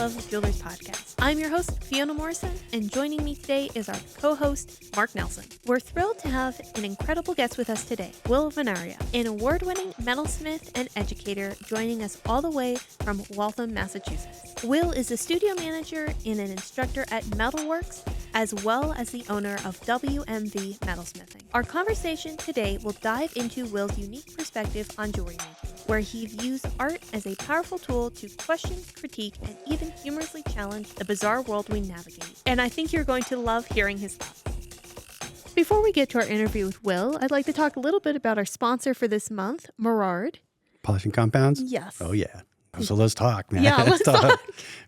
Love Jewelers podcast. I'm your host, Fiona Morrison, and joining me today is our co-host, Mark Nelson. We're thrilled to have an incredible guest with us today, Will Vanaria, an award-winning metalsmith and educator joining us all the way from Waltham, Massachusetts. Will is a studio manager and an instructor at Metalwerx, as well as the owner of WMV Metalsmithing. Our conversation today will dive into Will's unique perspective on jewelry making, where he views art as a powerful tool to question, critique, and even humorously challenge the bizarre world we navigate. And I think you're going to love hearing his thoughts. Before we get to our interview with Will, I'd like to talk a little bit about our sponsor for this month, Merard. Polishing compounds? Yes. Oh, yeah. So let's talk, man. Yeah, let's talk.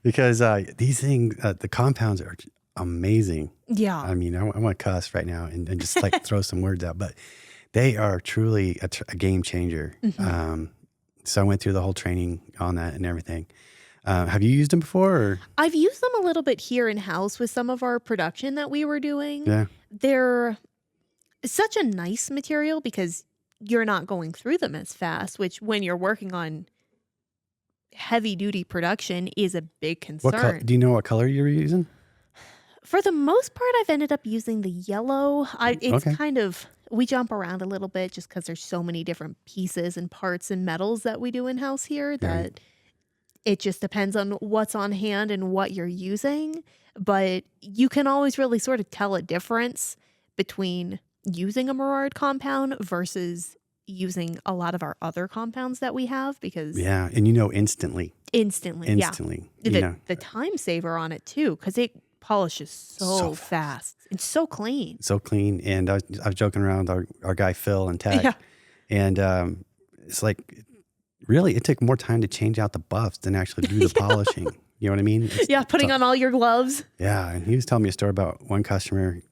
Because these things, the compounds are amazing. Yeah. I mean, I want to cuss right now and just like throw some words out, but they are truly a game changer. Mm-hmm. So I went through the whole training on that and everything. Have you used them before? Or? I've used them a little bit here in-house with some of our production that we were doing. Yeah. They're such a nice material because you're not going through them as fast, which when you're working on heavy-duty production is a big concern. Do you know what color you're using? For the most part, I've ended up using the yellow. It's Okay. kind of, we jump around a little bit just because there's so many different pieces and parts and metals that we do in-house here that it just depends on what's on hand and what you're using. But you can always really sort of tell a difference between using a Merard compound versus using a lot of our other compounds that we have because... Yeah, and instantly. Instantly. The time saver on it too, because it polishes so fast. It's so clean. So clean. And I was joking around with our guy Phil and Tech. Yeah. And it's like, really, it took more time to change out the buffs than actually do the polishing. You know what I mean? Putting on all your gloves. Yeah. And he was telling me a story about one customer,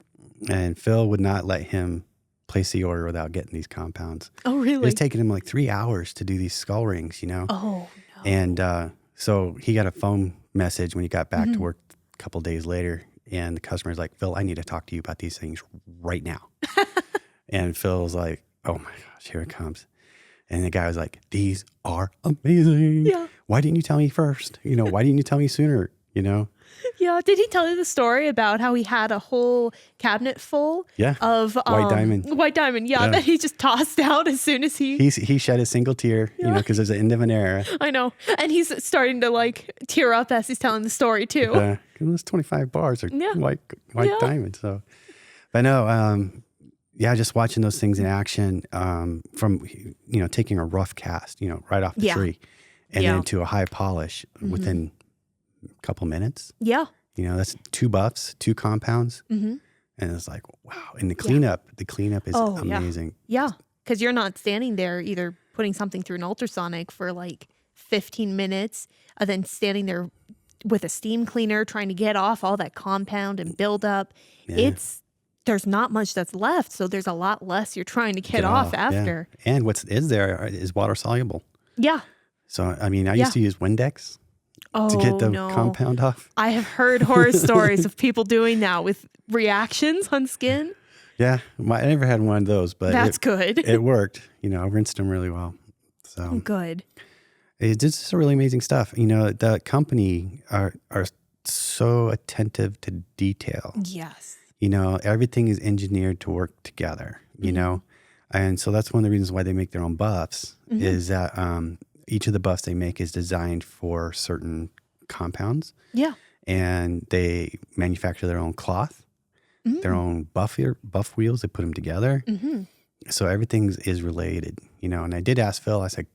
and Phil would not let him place the order without getting these compounds. Oh, really? It was taking him like 3 hours to do these skull rings, Oh, no. And so he got a phone message when he got back to work a couple days later, and the customer's like, Phil, I need to talk to you about these things right now. And Phil was like, oh my gosh, here it comes. And the guy was like, these are amazing. Yeah. Why didn't you tell me first? Why didn't you tell me sooner? Yeah. Did he tell you the story about how he had a whole cabinet full of white diamond? White diamond, yeah, that he just tossed out as soon as he shed a single tear, because there's the end of an era. I know. And he's starting to like tear up as he's telling the story too. It was 25 bars of white diamond. So, but no, just watching those things in action, from, taking a rough cast, right off the tree and then to a high polish within a couple minutes. Yeah. That's 2 buffs, 2 compounds. Mm-hmm. And it's like, wow. And the cleanup is amazing. Yeah. Because you're not standing there either putting something through an ultrasonic for like 15 minutes and then standing there with a steam cleaner trying to get off all that compound and build up. Yeah. There's not much that's left. So there's a lot less you're trying to get off after. Yeah. And what is there is water soluble. Yeah. So, I mean, I used to use Windex. To get the compound off. I have heard horror stories of people doing that with reactions on skin. Yeah, I never had one of those, but that's good. It worked. I rinsed them really well. So good. It's just really amazing stuff. The company are so attentive to detail. Yes. Everything is engineered to work together. And so that's one of the reasons why they make their own buffs is that. Each of the buffs they make is designed for certain compounds. Yeah. And they manufacture their own cloth, their own buff wheels. They put them together. Mm-hmm. So everything is related, And I did ask Phil, I said,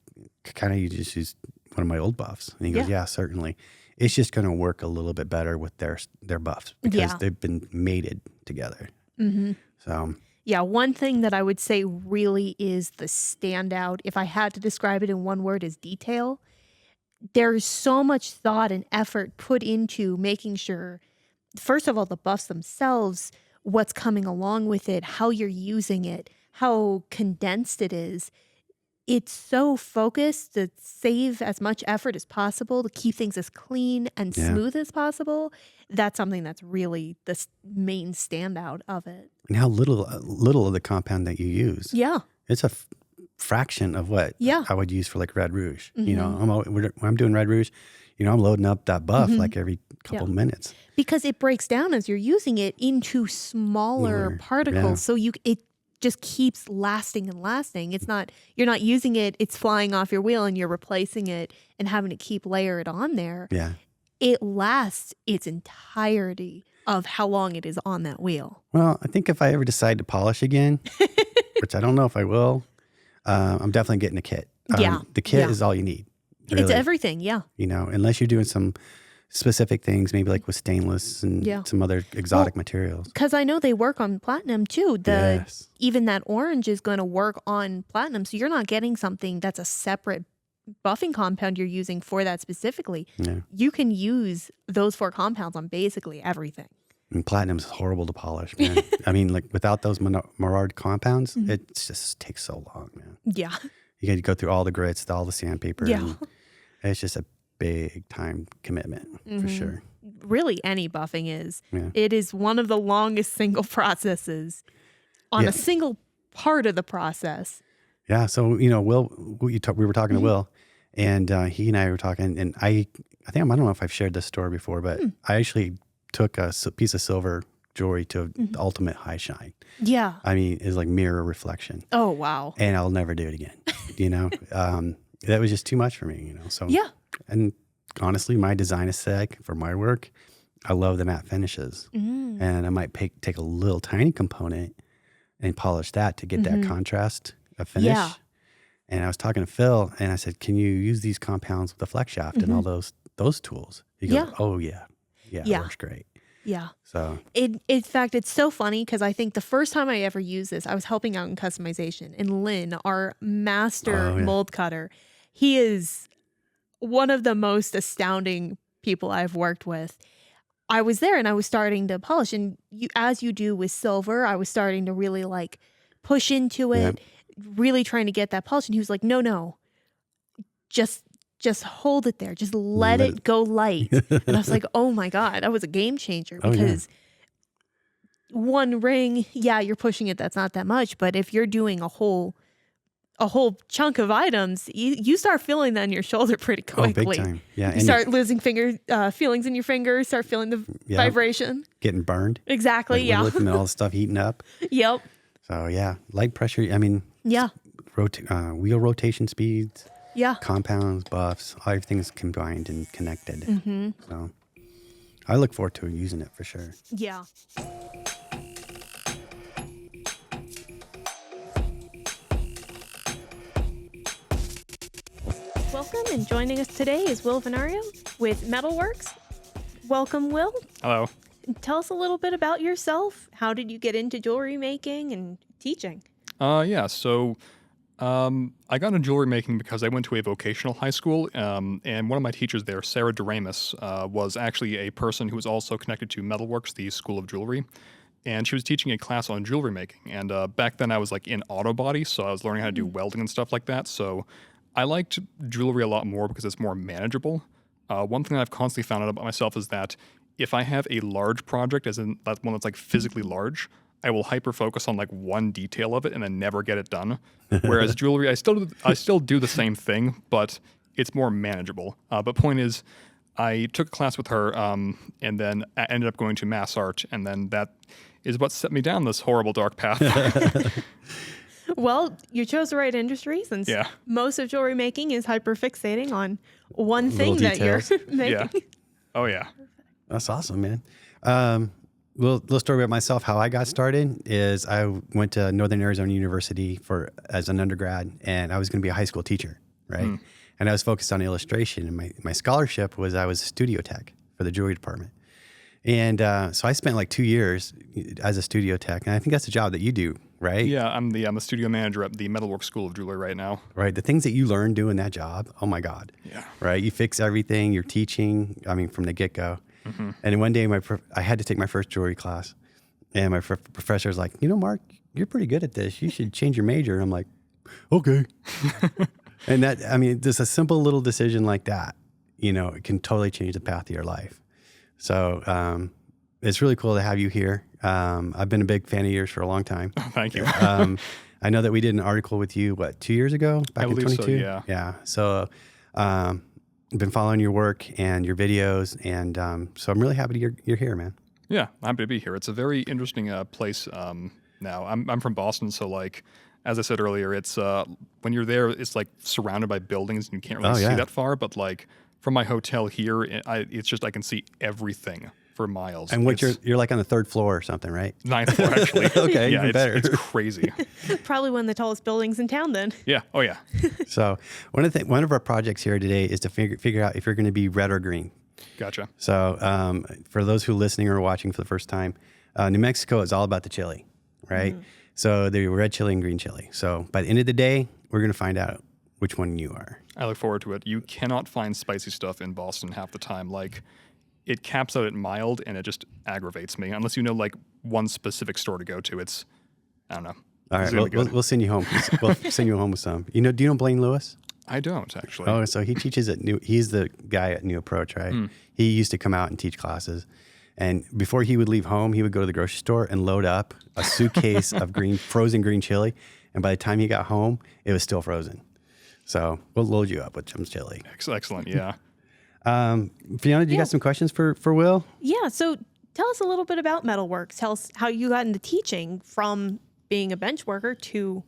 kind of you just use one of my old buffs? And he goes, yeah, certainly. It's just going to work a little bit better with their buffs because they've been mated together. Mm-hmm. So... Yeah, one thing that I would say really is the standout, if I had to describe it in one word, is detail. There's so much thought and effort put into making sure, first of all, the buffs themselves, what's coming along with it, how you're using it, how condensed it is. It's so focused to save as much effort as possible, to keep things as clean and smooth as possible. That's something that's really the main standout of it. And how little of the compound that you use. Yeah. It's a fraction of what I would use for like Red Rouge. When I'm doing Red Rouge, I'm loading up that buff like every couple minutes. Because it breaks down as you're using it into smaller particles. So it just keeps lasting and lasting. You're not using it, it's flying off your wheel and you're replacing it and having to keep layered on there. Yeah. It lasts its entirety of how long it is on that wheel. Well, I think if I ever decide to polish again, which I don't know if I will, I'm definitely getting a kit. The kit is all you need. Really. It's everything, yeah. Unless you're doing some specific things, maybe like with stainless and some other exotic materials. Because I know they work on platinum too. Even that orange is going to work on platinum. So you're not getting something that's a separate buffing compound you're using for that specifically. Yeah. You can use those 4 compounds on basically everything. And platinum's horrible to polish, man. I mean, like without those Merard compounds, it just takes so long, man. Yeah. You got to go through all the grits, all the sandpaper. Yeah. And it's just a big time commitment for sure. Really, any buffing is. Yeah. It is one of the longest single processes on a single part of the process. Yeah. So, Will, we were talking to Will, and he and I were talking, and I don't know if I've shared this story before, but I actually took a piece of silver jewelry to the ultimate high shine. Yeah. I mean, it's like mirror reflection. Oh, wow. And I'll never do it again. That was just too much for me, So yeah. And honestly, my design aesthetic for my work, I love the matte finishes, and I might take a little tiny component and polish that to get that contrast of finish. Yeah. And I was talking to Phil, and I said, "Can you use these compounds with the flex shaft and all those tools?" He goes, "Oh yeah, it works great." Yeah. So in fact, it's so funny because I think the first time I ever used this, I was helping out in customization, and Lynn, our master mold cutter, he is one of the most astounding people I've worked with. I was there and I was starting to polish, and as you do with silver, I was starting to really like push into it, really trying to get that polish. And he was like, no, just hold it there. Just let it go light. And I was like, oh my God, that was a game changer because one ring, you're pushing it. That's not that much. But if you're doing a whole chunk of items, you start feeling that in your shoulder pretty quickly. Oh, big time. Yeah. You start losing feelings in your fingers, start feeling the vibration. Getting burned. Exactly. Like lifting all the stuff heating up. Yep. So light pressure. I mean, wheel rotation speeds. Yeah. Compounds, buffs, everything's combined and connected. So I look forward to using it for sure. Yeah. Welcome, and joining us today is Will Vanaria with Metalwerx. Welcome, Will. Hello. Tell us a little bit about yourself. How did you get into jewelry making and teaching? So I got into jewelry making because I went to a vocational high school, and one of my teachers there, Sarah Doremus, was actually a person who was also connected to Metalwerx, the School of Jewelry, and she was teaching a class on jewelry making. And back then I was like in auto body, so I was learning how to do welding and stuff like that. So I liked jewelry a lot more because it's more manageable. One thing I've constantly found out about myself is that if I have a large project, as in that one that's like physically large, I will hyper focus on like one detail of it and then never get it done. Whereas jewelry, I still do the same thing, but it's more manageable. But point is, I took a class with her, and then I ended up going to mass art, and then that is what set me down this horrible dark path. Well, you chose the right industry since most of jewelry making is hyperfixating on one thing that you're making. Yeah. Oh, yeah. That's awesome, man. Little story about myself. How I got started is I went to Northern Arizona University as an undergrad, and I was going to be a high school teacher, right? And I was focused on illustration, and my scholarship was I was a studio tech for the jewelry department. And so I spent like 2 years as a studio tech, and I think that's the job that you do, right? Yeah, I'm the studio manager at the Metalwerx School of Jewelry right now. Right, the things that you learn doing that job, oh my God. Yeah. Right, you fix everything, you're teaching, I mean, from the get-go. And one day I had to take my first jewelry class, and my professor was like, Mark, you're pretty good at this. You should change your major. And I'm like, okay. And just a simple little decision like that, it can totally change the path of your life. So it's really cool to have you here. I've been a big fan of yours for a long time. Oh, thank you. I know that we did an article with you, 2 years ago? Back I in believe 22? So, yeah. Yeah. So been following your work and your videos, and so I'm really happy you're here, man. Yeah, I'm happy to be here. It's a very interesting place now. I'm from Boston, so like as I said earlier, it's when you're there, it's like surrounded by buildings and you can't really see that far. But like from my hotel here, it's just I can see everything for miles. And what you're like on the 3rd floor or something, right? 9th floor, actually. Okay, yeah, even better. It's crazy. Probably one of the tallest buildings in town then. Yeah. Oh yeah. So one of our projects here today is to figure out if you're going to be red or green. Gotcha. So for those who are listening or watching for the first time, New Mexico is all about the chili, right? So the red chili and green chili. So by the end of the day, we're going to find out which one you are. I look forward to it. You cannot find spicy stuff in Boston half the time. Like it caps out at mild and it just aggravates me unless you know like one specific store to go to. It's, I don't know. All right, we'll send you home. We'll send you home with some. Do you know Blaine Lewis? I don't actually. Oh, so he teaches he's the guy at New Approach, right? He used to come out and teach classes. And before he would leave home, he would go to the grocery store and load up a suitcase of frozen green chili. And by the time he got home, it was still frozen. So we'll load you up with some chili. Excellent, yeah. Fiona, do you got some questions for Will? Yeah, so tell us a little bit about Metalwerx. Tell us how you got into teaching from being a bench worker to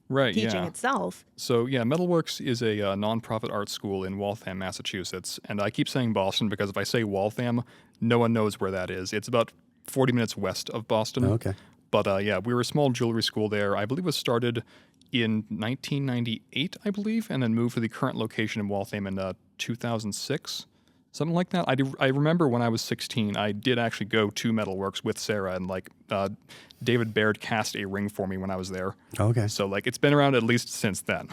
teaching itself. So yeah, Metalwerx is a nonprofit art school in Waltham, Massachusetts. And I keep saying Boston because if I say Waltham, no one knows where that is. It's about 40 minutes west of Boston. Oh, okay. But yeah, we were a small jewelry school there. I believe it was started in 1998, I believe, and then moved to the current location in Waltham in 2006. Something like that. I remember when I was 16, I did actually go to Metalwerx with Sarah, and like David Baird cast a ring for me when I was there. Okay. So like it's been around at least since then.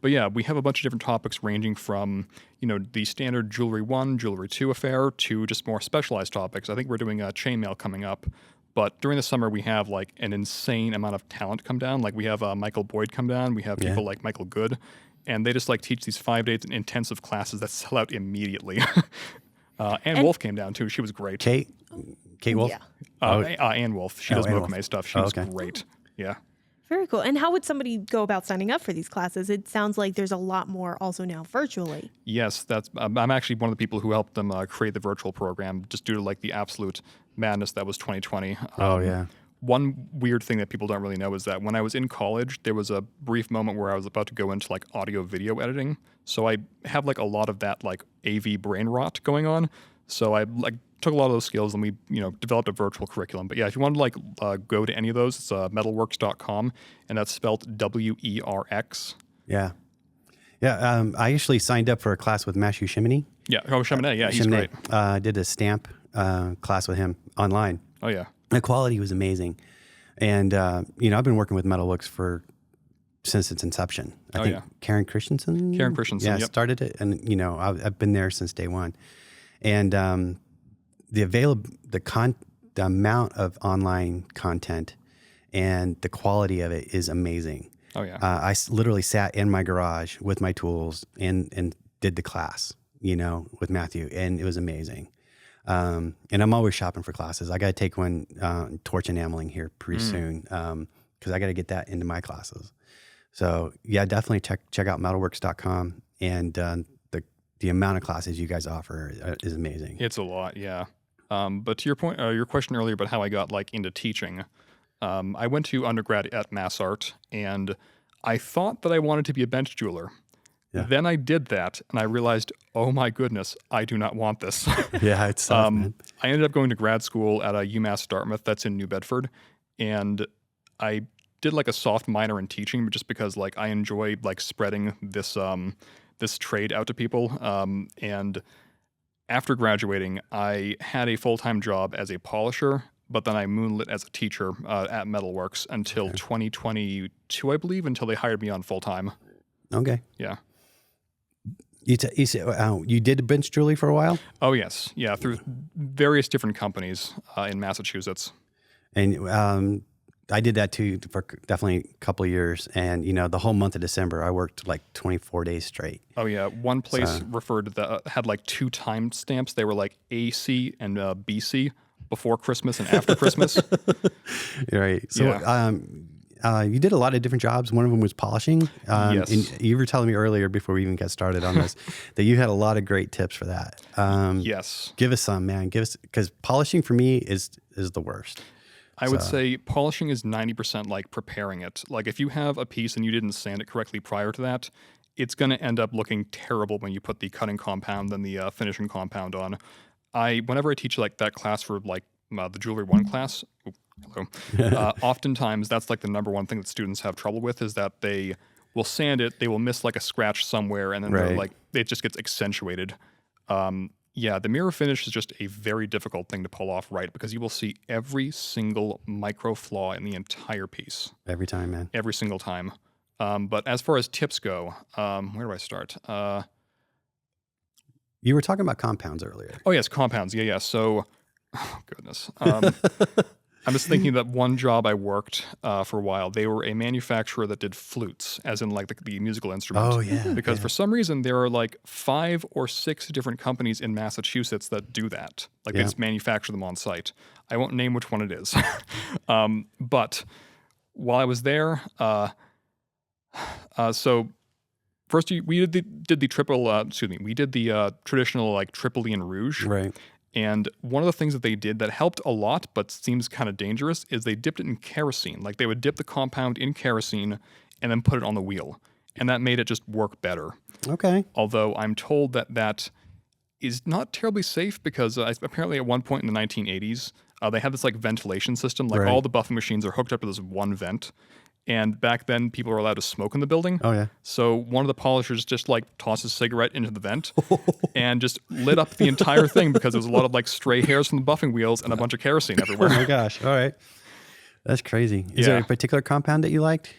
But yeah, we have a bunch of different topics ranging from, the standard Jewelry 1, Jewelry 2 affair to just more specialized topics. I think we're doing a chainmail coming up. But during the summer, we have like an insane amount of talent come down. Like we have Michael Boyd come down. We have people like Michael Good. And they just like teach these 5-day intensive classes that sell out immediately. And Wolf came down too. She was great. Kate Wolf? Yeah. Ann Wolf. She does Ann Mokume Wolf. stuff. She was great. Yeah. Very cool. And how would somebody go about signing up for these classes? It sounds like there's a lot more also now virtually. Yes, that's. I'm actually one of the people who helped them create the virtual program just due to like the absolute madness that was 2020. Oh, yeah. One weird thing that people don't really know is that when I was in college, there was a brief moment where I was about to go into like audio video editing. So I have like a lot of that like AV brain rot going on. So I like took a lot of those skills and we, developed a virtual curriculum. But yeah, if you want to like go to any of those, it's metalwerx.com and that's spelled WERX. Yeah. Yeah. I actually signed up for a class with Matthew Chimney. Yeah. Oh, Chaminade. Yeah, he's great. I did a stamp class with him online. Oh, yeah. The quality was amazing. And, I've been working with Metalwerx since its inception. I think Karen Christensen. Yeah, yep. Started it. And, I've been there since day one. And the amount of online content and the quality of it is amazing. Oh, yeah. I literally sat in my garage with my tools and did the class, with Matthew. And it was amazing. And I'm always shopping for classes. I got to take one torch enameling here pretty soon because I got to get that into my classes. So yeah, definitely check out metalwerx.com and the amount of classes you guys offer is amazing. It's a lot, yeah. But to your point, your question earlier about how I got like into teaching, I went to undergrad at MassArt and I thought that I wanted to be a bench jeweler. Yeah. Then I did that, and I realized, oh my goodness, I do not want this. Yeah, it's tough, man. I ended up going to grad school at UMass Dartmouth, that's in New Bedford, and I did like a soft minor in teaching, just because like I enjoy like spreading this this trade out to people. And after graduating, I had a full-time job as a polisher, but then I moonlit as a teacher at Metalwerx until 2022, I believe, until they hired me on full-time. Okay. Yeah. You said you did bench jewelry for a while? Oh, yes. Yeah, through various different companies in Massachusetts. And I did that too for definitely a couple of years. And, the whole month of December, I worked like 24 days straight. Oh, yeah. One place referred to that, had like 2 time stamps. They were like AC and BC, before Christmas and after Christmas. Right. So you did a lot of different jobs. One of them was polishing. Yes. And you were telling me earlier before we even got started on this that you had a lot of great tips for that. Yes. Give us some, man. Because polishing for me is the worst. I would say polishing is 90% like preparing it. Like if you have a piece and you didn't sand it correctly prior to that, it's going to end up looking terrible when you put the cutting compound and the finishing compound on. Whenever I teach like that class for like the Jewelry 1 class, oftentimes that's like the number one thing that students have trouble with is that they will sand it, they will miss like a scratch somewhere, and then they're like it just gets accentuated. The mirror finish is just a very difficult thing to pull off right because you will see every single micro flaw in the entire piece. Every time, man. Every single time. But as far as tips go, where do I start? You were talking about compounds earlier. Oh, yes, compounds. Yeah. So, oh, goodness. I'm just thinking that one job I worked for a while, they were a manufacturer that did flutes, as in like the musical instrument. Oh, yeah. Because for some reason, there are like 5 or 6 different companies in Massachusetts that do that. Like they just manufacture them on site. I won't name which one it is. But while I was there, so first we did the traditional like Tripoli and Rouge. Right. And one of the things that they did that helped a lot, but seems kind of dangerous, is they dipped it in kerosene. Like they would dip the compound in kerosene and then put it on the wheel. And that made it just work better. Okay. Although I'm told that is not terribly safe because apparently at one point in the 1980s, they had this like ventilation system. Like all the buffing machines are hooked up to this one vent. And back then, people were allowed to smoke in the building. Oh, yeah. So one of the polishers just like tossed a cigarette into the vent and just lit up the entire thing because there was a lot of like stray hairs from the buffing wheels and a bunch of kerosene everywhere. Oh my gosh. All right. That's crazy. Is there a particular compound that you liked?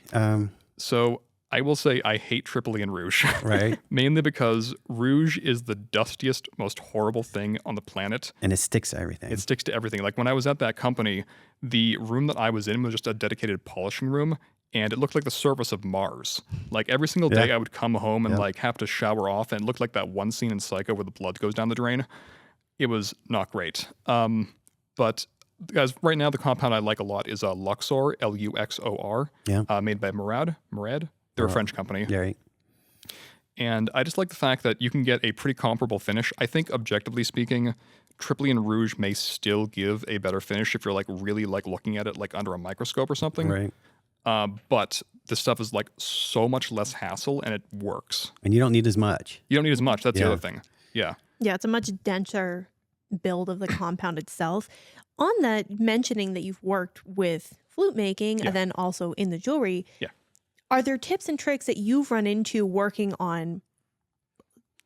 So I will say I hate Tripoli and Rouge. Right. Mainly because Rouge is the dustiest, most horrible thing on the planet. And it sticks to everything. It sticks to everything. Like when I was at that company, the room that I was in was just a dedicated polishing room. And it looked like the surface of Mars. Like every single day I would come home and like have to shower off, and it looked like that one scene in Psycho where the blood goes down the drain. It was not great. But guys, right now the compound I like a lot is Luxor, Luxor, made by Merard. They're a French company. Yeah, right. And I just like the fact that you can get a pretty comparable finish. I think objectively speaking, Tripoli and Rouge may still give a better finish if you're like really like looking at it like under a microscope or something. Right. But the stuff is like so much less hassle and it works. And you don't need as much. You don't need as much. That's the other thing. Yeah. Yeah, it's a much denser build of the compound itself. On that, mentioning that you've worked with flute making and then also in the jewelry, are there tips and tricks that you've run into working on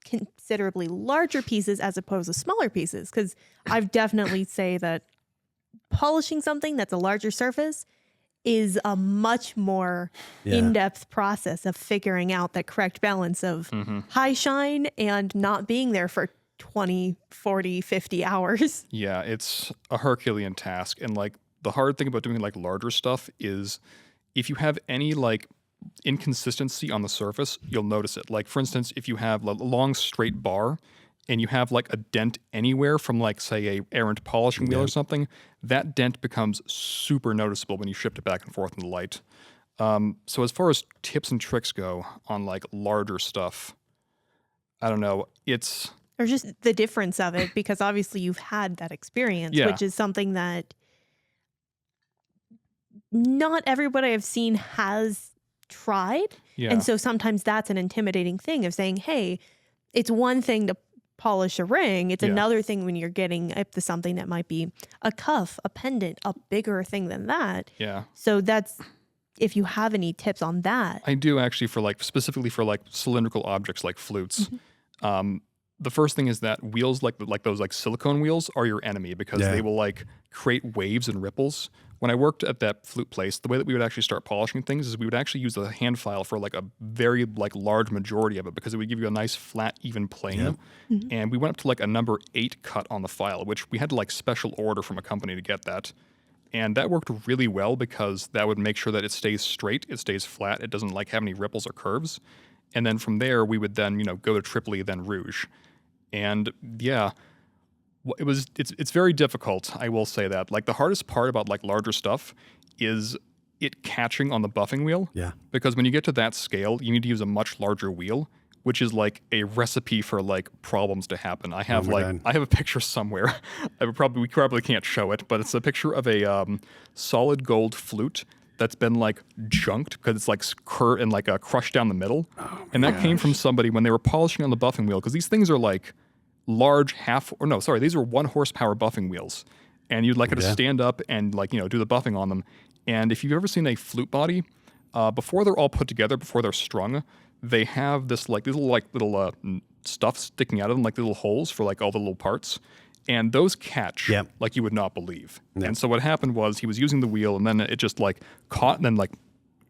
considerably larger pieces as opposed to smaller pieces? Because I've definitely say that polishing something that's a larger surface is a much more in-depth process of figuring out that correct balance of high shine and not being there for 20, 40, 50 hours. Yeah, it's a Herculean task. And like the hard thing about doing like larger stuff is if you have any like inconsistency on the surface, you'll notice it. Like for instance, if you have a long straight bar and you have like a dent anywhere from like say a errant polishing wheel or something, that dent becomes super noticeable when you shift it back and forth in the light. So as far as tips and tricks go on like larger stuff, I don't know. Or just the difference of it, because obviously you've had that experience, which is something that not everybody I've seen has tried. Yeah. And so sometimes that's an intimidating thing of saying, hey, it's one thing to polish a ring. It's another thing when you're getting up to something that might be a cuff, a pendant, a bigger thing than that. Yeah. So that's, if you have any tips on that. I do actually for like, specifically for like cylindrical objects like flutes. The first thing is that wheels like those like silicone wheels are your enemy because they will like create waves and ripples. When I worked at that flute place, the way that we would actually start polishing things is we would actually use a hand file for like a very like large majority of it because it would give you a nice flat even plane. And we went up to like a number 8 cut on the file, which we had to like special order from a company to get that. And that worked really well because that would make sure that it stays straight, it stays flat, it doesn't like have any ripples or curves. And then from there, we would then, go to Tripoli, then Rouge. And yeah, it's very difficult. I will say that. Like the hardest part about like larger stuff is it catching on the buffing wheel. Yeah. Because when you get to that scale, you need to use a much larger wheel, which is like a recipe for like problems to happen. I have God. I have a picture somewhere. We probably can't show it, but it's a picture of a solid gold flute that's been like junked because it's like and like crushed down the middle. And that came from somebody when they were polishing on the buffing wheel, because these things are like large these are 1 horsepower buffing wheels. And you'd like it to stand up and like, do the buffing on them. And if you've ever seen a flute body, before they're all put together, before they're strung, they have this like these little stuff sticking out of them, like little holes for like all the little parts. And those catch like you would not believe. Yep. And so what happened was he was using the wheel, and then it just like caught and then like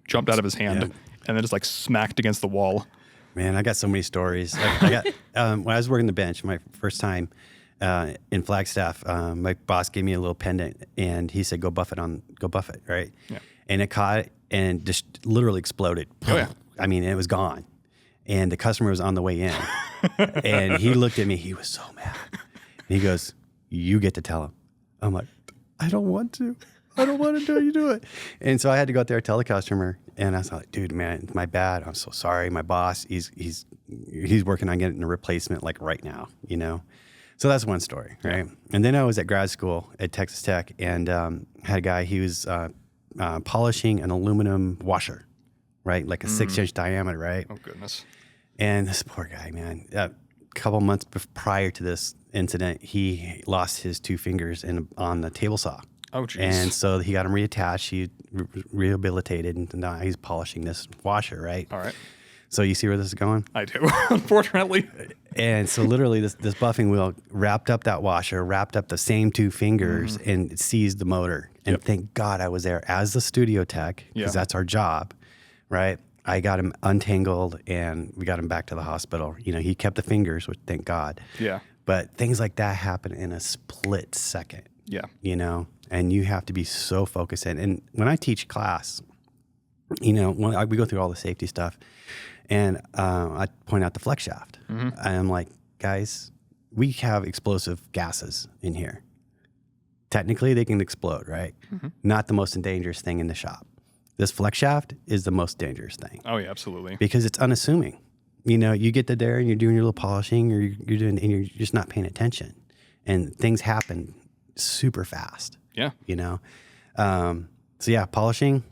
jumped out of his hand and then just like smacked against the wall. Man, I got so many stories. I got when I was working the bench, my first time in Flagstaff, my boss gave me a little pendant, and he said, go buff it, right? Yeah. And it caught and just literally exploded. Oh, yeah. I mean, it was gone. And the customer was on the way in. And he looked at me. He was so mad. And he goes, you get to tell him. I'm like, I don't want to. I don't want to do it. You do it. And so I had to go out there and tell the customer. And I was like, dude, man, it's my bad. I'm so sorry. My boss, he's working on getting a replacement like right now, So that's one story, right? And then I was at grad school at Texas Tech and had a guy, he was polishing an aluminum washer, right? Like a 6-inch diameter, right? Oh, goodness. And this poor guy, man, a couple months prior to this incident, he lost his 2 fingers on the table saw. Oh, geez. And so he got him reattached, he rehabilitated, and now he's polishing this washer, right? All right. So you see where this is going? I do, unfortunately. And so literally this buffing wheel wrapped up that washer, wrapped up the same 2 fingers, and it seized the motor. And thank God I was there as the studio tech, because that's our job, right? I got him untangled, and we got him back to the hospital. He kept the fingers, which thank God. Yeah. But things like that happen in a split second. Yeah. And you have to be so focused in. And when I teach class, we go through all the safety stuff, and I point out the flex shaft. And I'm like, guys, we have explosive gases in here. Technically, they can explode, right? Not the most dangerous thing in the shop. This flex shaft is the most dangerous thing. Oh, yeah, absolutely. Because it's unassuming. You get to there and you're doing your little polishing, or you're doing, and you're just not paying attention, and things happen super fast. Yeah. So yeah, polishing.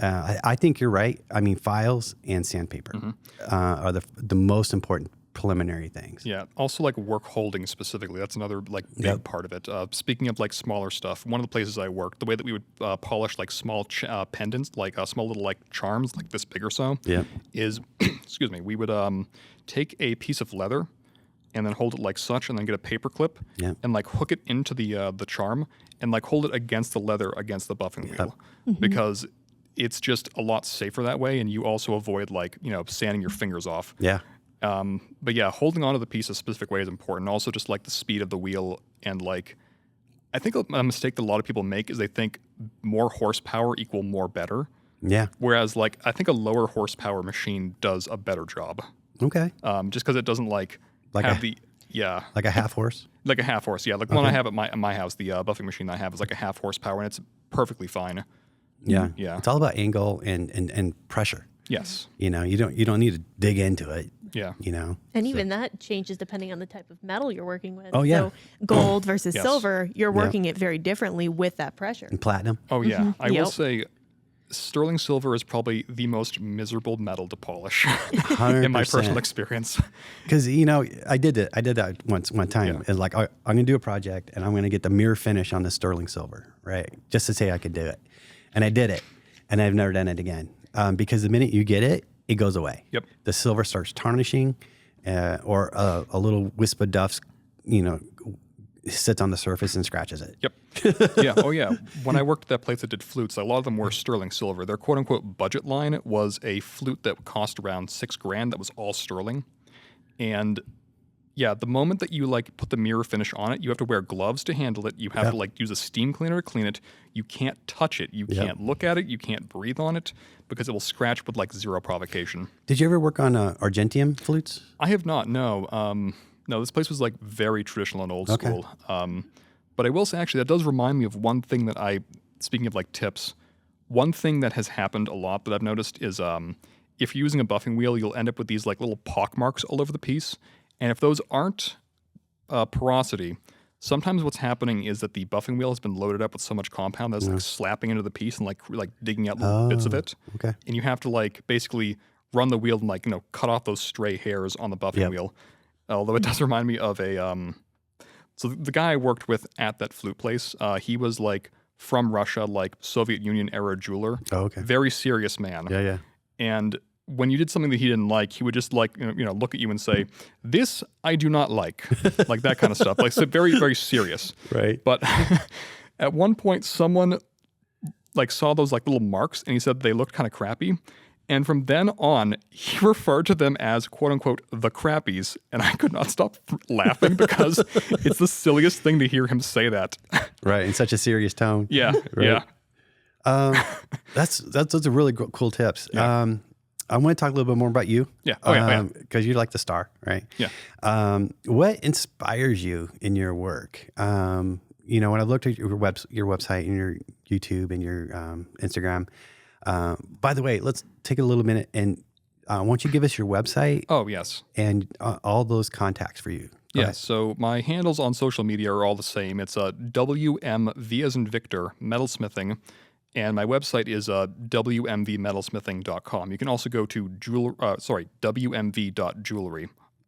I think you're right. I mean, files and sandpaper are the most important preliminary things. Yeah. Also, like work holding specifically. That's another like big part of it. Speaking of like smaller stuff, one of the places I worked, the way that we would polish like small pendants, like small little like charms, like this big or so, is excuse me, we would take a piece of leather and then hold it like such, and then get a paper clip and like hook it into the charm and like hold it against the leather against the buffing wheel, because it's just a lot safer that way, and you also avoid like sanding your fingers off. Yeah. But yeah, holding onto the piece a specific way is important. Also, just like the speed of the wheel, and like, I think a mistake that a lot of people make is they think more horsepower equal more better. Yeah. Whereas, like, I think a lower horsepower machine does a better job. Okay. Just because it doesn't like have like a half horse. Like a half horse, yeah. Like one I have at my house, the buffing machine I have is like a half horsepower, and it's perfectly fine. Yeah. Yeah. It's all about angle and pressure. Yes. You don't need to dig into it. Yeah. And even that changes depending on the type of metal you're working with. Oh, yeah. So gold versus silver, you're working it very differently with that pressure. And platinum. Oh, yeah. I will say sterling silver is probably the most miserable metal to polish 100%. in my personal experience. Because, I did that one time. Yeah. It's like, I'm going to do a project, and I'm going to get the mirror finish on the sterling silver, right? Just to say I could do it. And I did it. And I've never done it again. Because the minute you get it, it goes away. Yep. The silver starts tarnishing, or a little wisp of dust, sits on the surface and scratches it. Yep. Yeah. Oh, yeah. When I worked at that place that did flutes, a lot of them were sterling silver. Their quote unquote budget line was a flute that cost around $6,000 that was all sterling. And yeah, the moment that you like put the mirror finish on it, you have to wear gloves to handle it. You have to like use a steam cleaner to clean it. You can't touch it. You can't look at it. You can't breathe on it, because it will scratch with like zero provocation. Did you ever work on Argentium flutes? I have not. No. No, this place was like very traditional and old school. But I will say, actually, that does remind me of one thing that speaking of like tips, one thing that has happened a lot that I've noticed is if you're using a buffing wheel, you'll end up with these like little pock marks all over the piece. And if those aren't porosity, sometimes what's happening is that the buffing wheel has been loaded up with so much compound that's like slapping into the piece and like digging out little bits of it. Okay. And you have to like basically run the wheel and like, cut off those stray hairs on the buffing wheel. Although it does remind me of a, so the guy I worked with at that flute place, he was like from Russia, like Soviet Union era jeweler. Oh, okay. Very serious man. Yeah. And when you did something that he didn't like, he would just like, look at you and say, "This I do not like," like that kind of stuff. Like, so very, very serious. Right. But at one point, someone like saw those like little marks, and he said they looked kind of crappy. And from then on, he referred to them as "quote unquote" the crappies, and I could not stop laughing because it's the silliest thing to hear him say that. Right, in such a serious tone. Yeah, Right. yeah. Those are really cool tips. Yeah. I want to talk a little bit more about you. Yeah. Oh, yeah. Because you're like the star, right? Yeah. What inspires you in your work? When I looked at your website and your YouTube and your Instagram. By the way, let's take a little minute and why don't you give us your website? Oh, yes. And all those contacts for you. Go ahead. So my handles on social media are all the same. It's WMV as in Victor, metalsmithing. And my website is wmvmetalsmithing.com. You can also go to wmv.jewelry.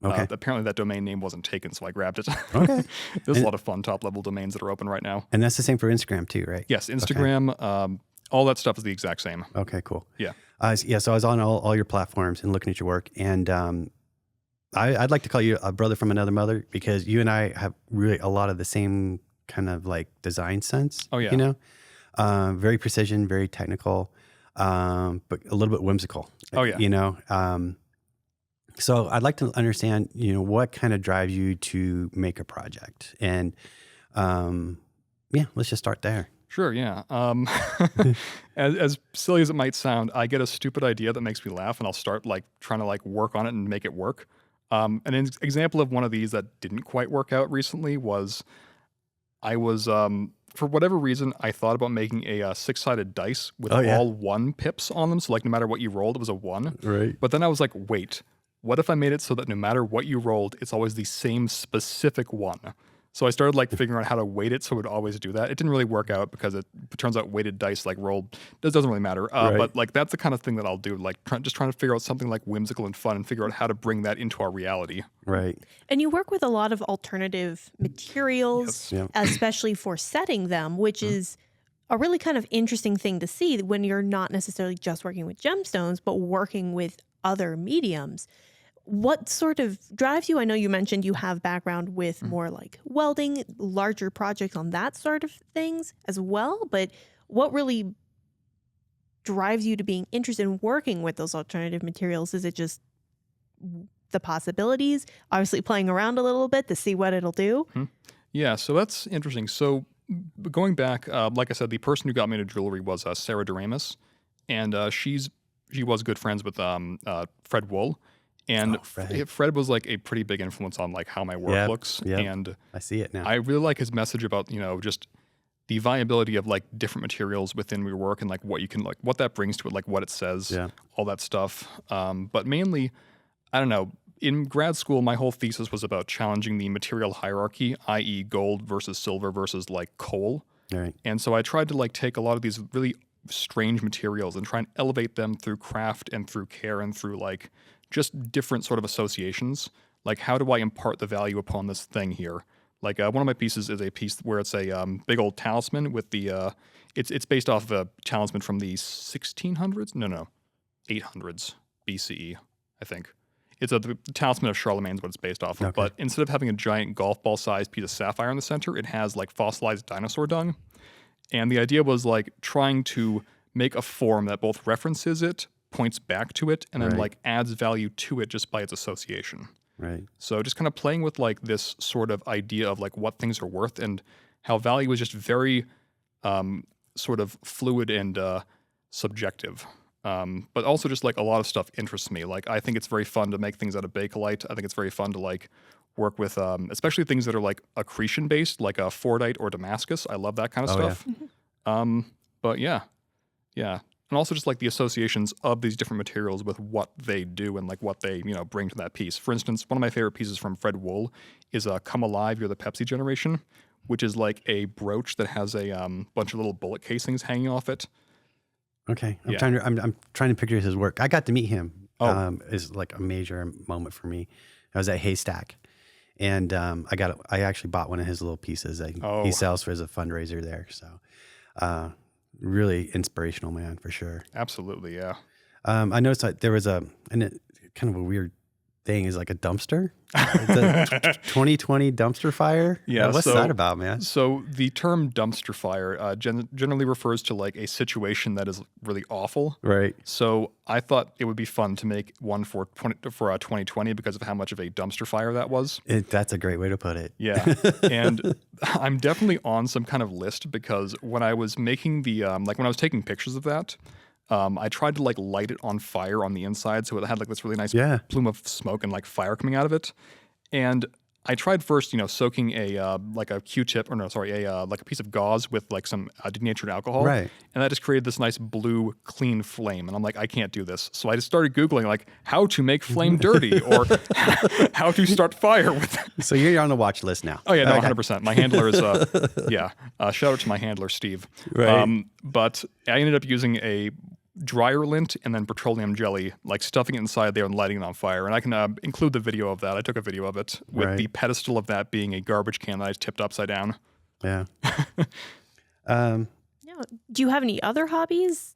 Okay. Apparently that domain name wasn't taken, so I grabbed it. Okay. There's a lot of fun top-level domains that are open right now. And that's the same for Instagram too, right? Yes, Instagram, all that stuff is the exact same. Okay, cool. Yeah. So I was on all your platforms and looking at your work, and I'd like to call you a brother from another mother because you and I have really a lot of the same kind of like design sense. Oh, yeah. Very precision, very technical, but a little bit whimsical. Oh, yeah. So I'd like to understand, what kind of drives you to make a project, and let's just start there. Sure, yeah. As silly as it might sound, I get a stupid idea that makes me laugh, and I'll start like trying to like work on it and make it work. An example of one of these that didn't quite work out recently was I was for whatever reason I thought about making a 6-sided dice with all 1 pips on them, so like no matter what you rolled, it was a 1. Right. But then I was like, wait, what if I made it so that no matter what you rolled, it's always the same specific 1? So I started like figuring out how to weight it so it would always do that. It didn't really work out because it turns out weighted dice like rolled, this doesn't really matter. Right. But like that's the kind of thing that I'll do, like just trying to figure out something like whimsical and fun and figure out how to bring that into our reality. Right. And you work with a lot of alternative materials, Yes. especially for setting them, which is a really kind of interesting thing to see when you're not necessarily just working with gemstones, but working with other mediums. What sort of drives you? I know you mentioned you have background with more like welding, larger projects on that sort of things as well. But what really drives you to being interested in working with those alternative materials? Is it just the possibilities? Obviously playing around a little bit to see what it'll do? Yeah, so that's interesting. So going back, like I said, the person who got me into jewelry was Sarah Doremus, and she was good friends with Fred Wool. And Fred was like a pretty big influence on like how my work looks. Yep. And I see it now. I really like his message about, just the viability of like different materials within your work and like what you can, like what that brings to it, like what it says, all that stuff. But mainly, I don't know, in grad school, my whole thesis was about challenging the material hierarchy, i.e. gold versus silver versus like coal. Right. And so I tried to like take a lot of these really strange materials and try and elevate them through craft and through care and through like just different sort of associations. Like, how do I impart the value upon this thing here? Like, one of my pieces is a piece where it's a big old talisman with the, it's based off of a talisman from the 1600s? No, 800s BCE, I think. It's the talisman of Charlemagne is what it's based off of. Okay. But instead of having a giant golf ball sized piece of sapphire in the center, it has like fossilized dinosaur dung. And the idea was like trying to make a form that both references it, points back to it, and then like adds value to it just by its association. Right. So just kind of playing with like this sort of idea of like what things are worth and how value is just very sort of fluid and subjective. But also just like a lot of stuff interests me. Like I think it's very fun to make things out of Bakelite. I think it's very fun to like work with especially things that are like accretion based, like a Fordite or Damascus. I love that kind of stuff. Yeah. But yeah. Yeah. And also just like the associations of these different materials with what they do and like what they, bring to that piece. For instance, one of my favorite pieces from Fred Wool is Come Alive, You're the Pepsi Generation, which is like a brooch that has a bunch of little bullet casings hanging off it. Okay. I'm trying to picture his work. I got to meet him. Oh. It's like a major moment for me. I was at Haystack. And I actually bought one of his little pieces that he sells for as a fundraiser there. So really inspirational man for sure. Absolutely, yeah. I noticed that there was kind of a weird thing is like a dumpster. The 2020 dumpster fire. Yeah, what's that about, man? So the term dumpster fire generally refers to like a situation that is really awful. Right. So I thought it would be fun to make one for 2020 because of how much of a dumpster fire that was. That's a great way to put it. Yeah, and I'm definitely on some kind of list because when I was making the when I was taking pictures of that. I tried to like light it on fire on the inside, so it had like this really nice plume of smoke and like fire coming out of it. And I tried first, soaking a like a Q-tip, or no, sorry, like a piece of gauze with like some denatured alcohol, right? And that just created this nice blue, clean flame. And I'm like, I can't do this, so I just started Googling like how to make flame dirty or how to start fire with. So you're on the watch list now. Oh yeah, no, 100%. My handler is shout out to my handler Steve. Right. But I ended up using a dryer lint and then petroleum jelly, like stuffing it inside there and lighting it on fire. And I can include the video of that. I took a video of it with the pedestal of that being a garbage can that I tipped upside down. Yeah. Do you have any other hobbies?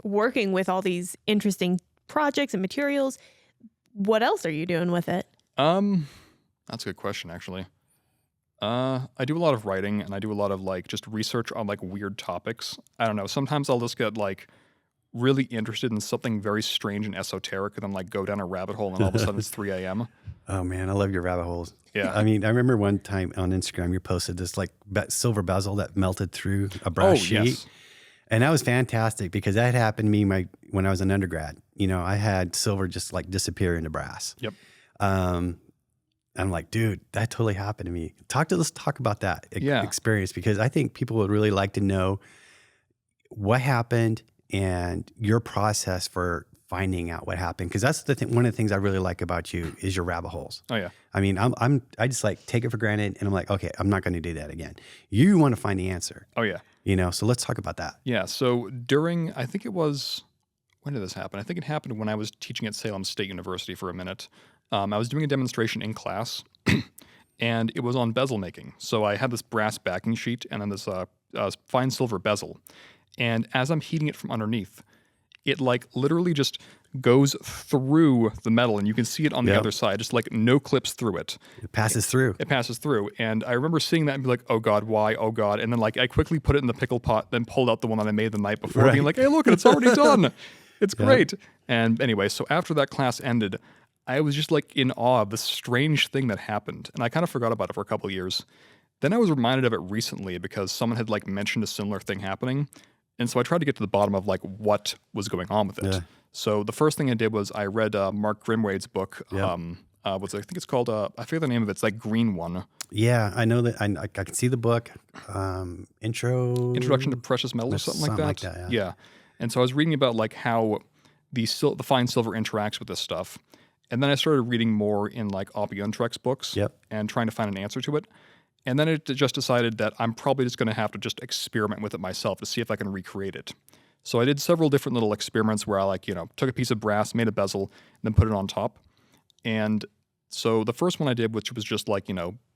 Working with all these interesting projects and materials, what else are you doing with it? That's a good question, actually. I do a lot of writing and I do a lot of like just research on like weird topics. I don't know. Sometimes I'll just get like really interested in something very strange and esoteric and then like go down a rabbit hole and all of a sudden it's 3 a.m. Oh man, I love your rabbit holes. Yeah. I mean, I remember one time on Instagram you posted this like silver bezel that melted through a brass sheet. Yes. And that was fantastic because that happened to me when I was an undergrad. I had silver just like disappear into brass. Yep. I'm like, dude, that totally happened to me. Let's talk about that Yeah. experience because I think people would really like to know what happened and your process for finding out what happened. Because that's one of the things I really like about you is your rabbit holes. Oh yeah. I mean, I just like take it for granted and I'm like, okay, I'm not going to do that again. You want to find the answer. Oh yeah. So let's talk about that. Yeah. So when did this happen? I think it happened when I was teaching at Salem State University for a minute. I was doing a demonstration in class, and it was on bezel making. So I had this brass backing sheet and then this fine silver bezel. And as I'm heating it from underneath, it like literally just goes through the metal, and you can see it on the other side, just like no clips through it. It passes through. It passes through. And I remember seeing that and be like, oh God, why? Oh God. And then like I quickly put it in the pickle pot, then pulled out the one that I made the night before, being like, hey, look, it's already done. It's great. And anyway, so after that class ended, I was just like in awe of this strange thing that happened. And I kind of forgot about it for a couple of years. Then I was reminded of it recently because someone had like mentioned a similar thing happening. And so I tried to get to the bottom of like what was going on with it. Yeah. So the first thing I did was I read Mark Grimwade's book. I think it's called, I forget the name of it. It's like green one. Yeah, I know that. I can see the book. Introduction to Precious Metals or something like that. Yeah. And so I was reading about like how the fine silver interacts with this stuff. And then I started reading more in like Oppie Untrecht's books and trying to find an answer to it. And then it just decided that I'm probably just going to have to just experiment with it myself to see if I can recreate it. So I did several different little experiments where I like, took a piece of brass, made a bezel, and then put it on top. And so the first one I did, which was just like,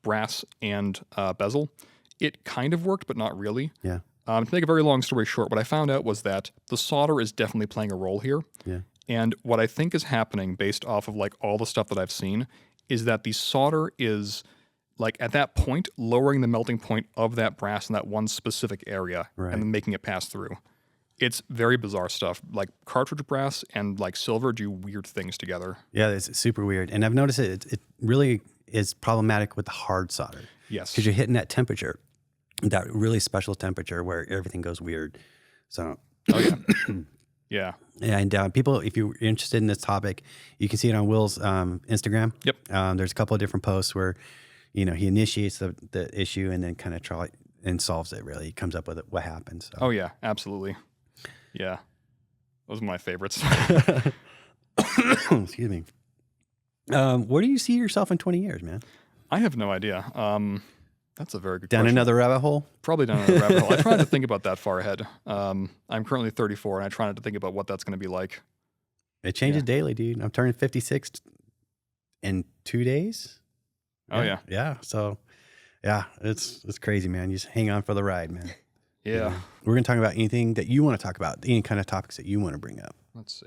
brass and bezel, it kind of worked, but not really. Yeah. To make a very long story short, what I found out was that the solder is definitely playing a role here. Yeah. And what I think is happening based off of like all the stuff that I've seen is that the solder is like at that point lowering the melting point of that brass in that one specific area and then making it pass through. It's very bizarre stuff. Like cartridge brass and like silver do weird things together. Yeah, it's super weird. And I've noticed it really is problematic with the hard solder. Yes. Because you're hitting that temperature, that really special temperature where everything goes weird. So, yeah. And people, if you're interested in this topic, you can see it on Will's Instagram. Yep. There's a couple of different posts where, he initiates the issue and then kind of try and solves it. Really, he comes up with what happens. So. Oh yeah, absolutely. Yeah. Those are my favorites. Excuse me. Where do you see yourself in 20 years, man? I have no idea. That's a very good Down question. another rabbit hole? Probably down another rabbit hole. I try not to think about that far ahead. I'm currently 34, and I try not to think about what that's going to be like. It changes daily, dude. I'm turning 56 in 2 days. Oh, yeah. Yeah. So, yeah, it's crazy, man. You just hang on for the ride, man. Yeah. We're going to talk about anything that you want to talk about, any kind of topics that you want to bring up. Let's see.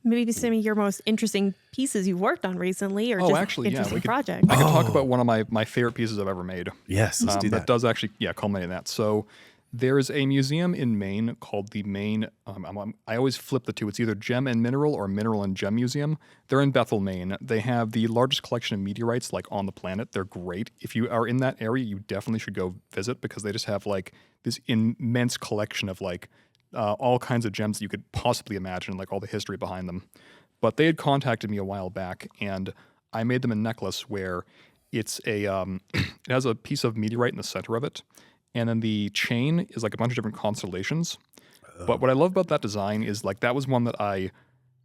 Maybe some of your most interesting pieces you've worked on recently, or interesting projects. I could talk about one of my favorite pieces I've ever made. Yes, let's do that. That does actually, culminate in that. So there's a museum in Maine called the Maine, I always flip the two. It's either Gem and Mineral or Mineral and Gem Museum. They're in Bethel, Maine. They have the largest collection of meteorites like on the planet. They're great. If you are in that area, you definitely should go visit because they just have like this immense collection of like all kinds of gems that you could possibly imagine, like all the history behind them. But they had contacted me a while back, and I made them a necklace where it's a it has a piece of meteorite in the center of it, and then the chain is like a bunch of different constellations. But what I love about that design is like that was one that I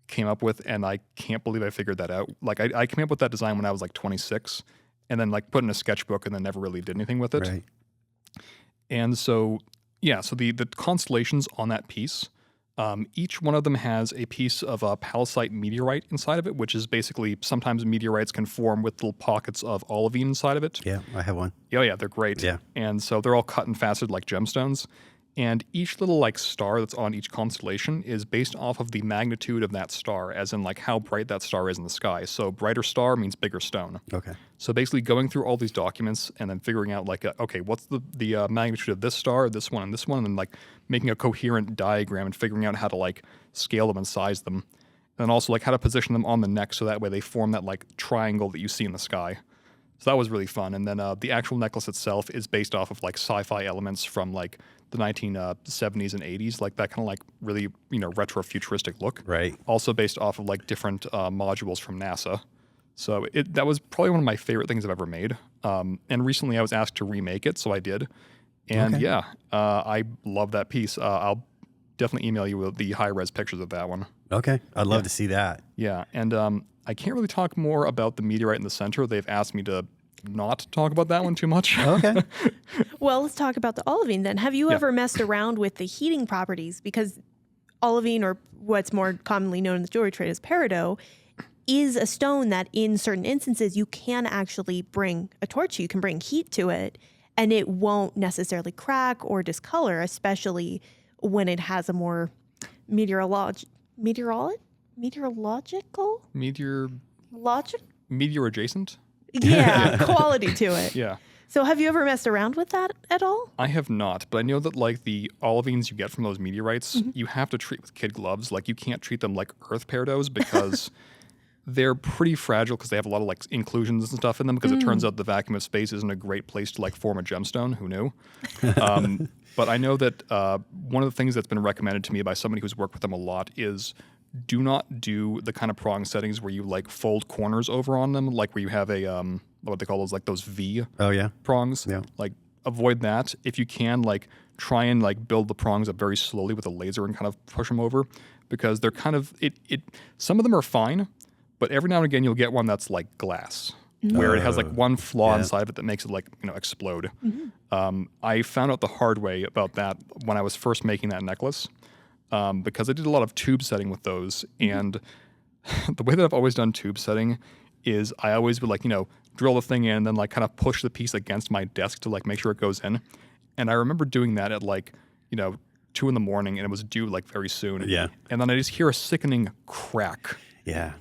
came up with, and I can't believe I figured that out. Like I came up with that design when I was like 26, and then like put in a sketchbook, and then never really did anything with it. Right. And so. Yeah, so the constellations on that piece, each one of them has a piece of a palisite meteorite inside of it, which is basically sometimes meteorites can form with little pockets of olivine inside of it. Yeah, I have one. Oh, yeah, they're great. Yeah. And so they're all cut and faceted like gemstones. And each little like star that's on each constellation is based off of the magnitude of that star, as in like how bright that star is in the sky. So brighter star means bigger stone. Okay. So basically going through all these documents and then figuring out like, okay, what's the magnitude of this star, this one, and this one, and then like making a coherent diagram and figuring out how to like scale them and size them. And then also like how to position them on the neck so that way they form that like triangle that you see in the sky. So that was really fun. And then the actual necklace itself is based off of like sci-fi elements from like the 1970s and 80s, like that kind of like really, retro futuristic look. Right. Also based off of like different modules from NASA. So that was probably one of my favorite things I've ever made. And recently I was asked to remake it, so I did. And I love that piece. I'll definitely email you with the high-res pictures of that one. Okay. I'd love to see that. Yeah. And I can't really talk more about the meteorite in the center. They've asked me to not talk about that one too much. Okay. Well, let's talk about the olivine then. Have you ever messed around with the heating properties? Because olivine, or what's more commonly known in the jewelry trade as peridot, is a stone that in certain instances you can actually bring a torch to. You can bring heat to it, and it won't necessarily crack or discolor, especially when it has a more meteor adjacent? Yeah, quality to it. Yeah. So have you ever messed around with that at all? I have not, but I know that like the olivines you get from those meteorites, you have to treat with kid gloves. Like you can't treat them like earth peridots because they're pretty fragile because they have a lot of like inclusions and stuff in them because it turns out the vacuum of space isn't a great place to like form a gemstone. Who knew? But I know that one of the things that's been recommended to me by somebody who's worked with them a lot is do not do the kind of prong settings where you like fold corners over on them, like where you have a what they call those, like those V prongs. Yeah. Like avoid that. If you can, like try and like build the prongs up very slowly with a laser and kind of push them over, because they're kind of some of them are fine, but every now and again you'll get one that's like glass. Where it has like one flaw inside of it that makes it like, explode. I found out the hard way about that when I was first making that necklace, because I did a lot of tube setting with those. And the way that I've always done tube setting is I always would like, drill the thing in and then like kind of push the piece against my desk to like make sure it goes in. And I remember doing that at like, 2 a.m. and it was due like very soon. Yeah. And then I just hear a sickening crack. Yeah.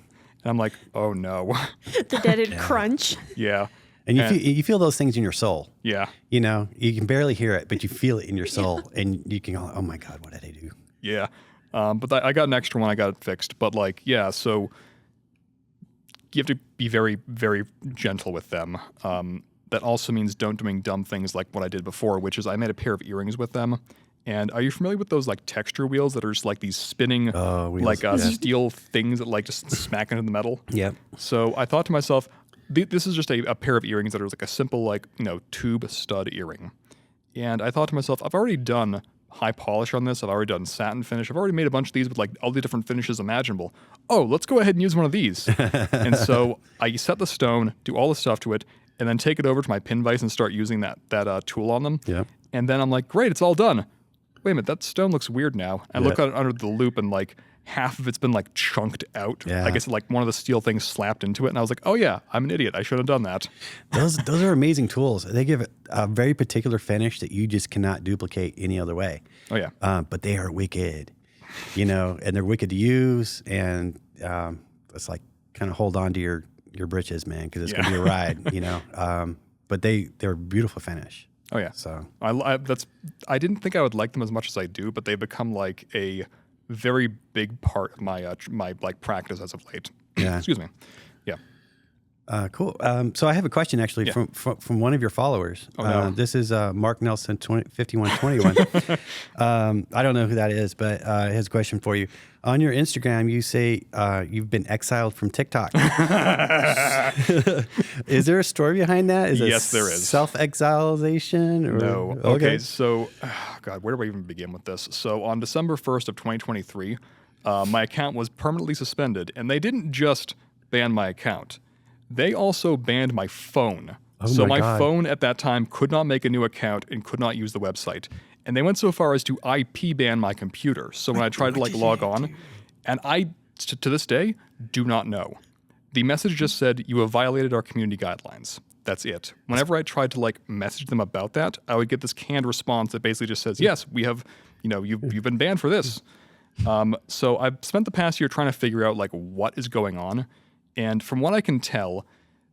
And I'm like, oh no. The deaded crunch. Yeah. And you feel those things in your soul. Yeah. You can barely hear it, but you feel it in your soul, and you can go, "Oh my God, what did I do?" Yeah. But I got an extra one. I got it fixed. But like, yeah. So you have to be very, very gentle with them. That also means don't doing dumb things like what I did before, which is I made a pair of earrings with them. And are you familiar with those like texture wheels that are just like these spinning like steel things that like just smack into the metal? Yeah. So I thought to myself, this is just a pair of earrings that are like a simple like tube stud earring. And I thought to myself, I've already done high polish on this. I've already done satin finish. I've already made a bunch of these with like all the different finishes imaginable. Oh, let's go ahead and use one of these. And so I set the stone, do all the stuff to it, and then take it over to my pin vise and start using that tool on them. Yeah. And then I'm like, great, it's all done. Wait a minute, that stone looks weird now. I look at it under the loop and like half of it's been like chunked out. Yeah. I guess like one of the steel things slapped into it. And I was like, oh yeah, I'm an idiot. I should have done that. Those are amazing tools. They give it a very particular finish that you just cannot duplicate any other way. Oh yeah. But they are wicked, and they're wicked to use. And it's like kind of hold on to your britches, man, because it's going to be a ride, But they're a beautiful finish. Oh yeah. So I didn't think I would like them as much as I do, but they've become like a very big part of my my like practice as of late. Yeah. Excuse me. Yeah. Cool. So I have a question actually from one of your followers. Oh, no. This is Mark Nelson 5121. I don't know who that is, but he has a question for you. On your Instagram, you say you've been exiled from TikTok. Is there a story behind that? Yes, there is. Self-exilization? No. Okay. So, God, where do I even begin with this? So on December 1st of 2023, my account was permanently suspended, and they didn't just ban my account. They also banned my phone. So my phone at that time could not make a new account and could not use the website. And they went so far as to IP ban my computer. So when I tried to like log on, and I, to this day, do not know. The message just said, you have violated our community guidelines. That's it. Whenever I tried to like message them about that, I would get this canned response that basically just says, yes, we have, you've been banned for this. So I've spent the past year trying to figure out like what is going on. And from what I can tell,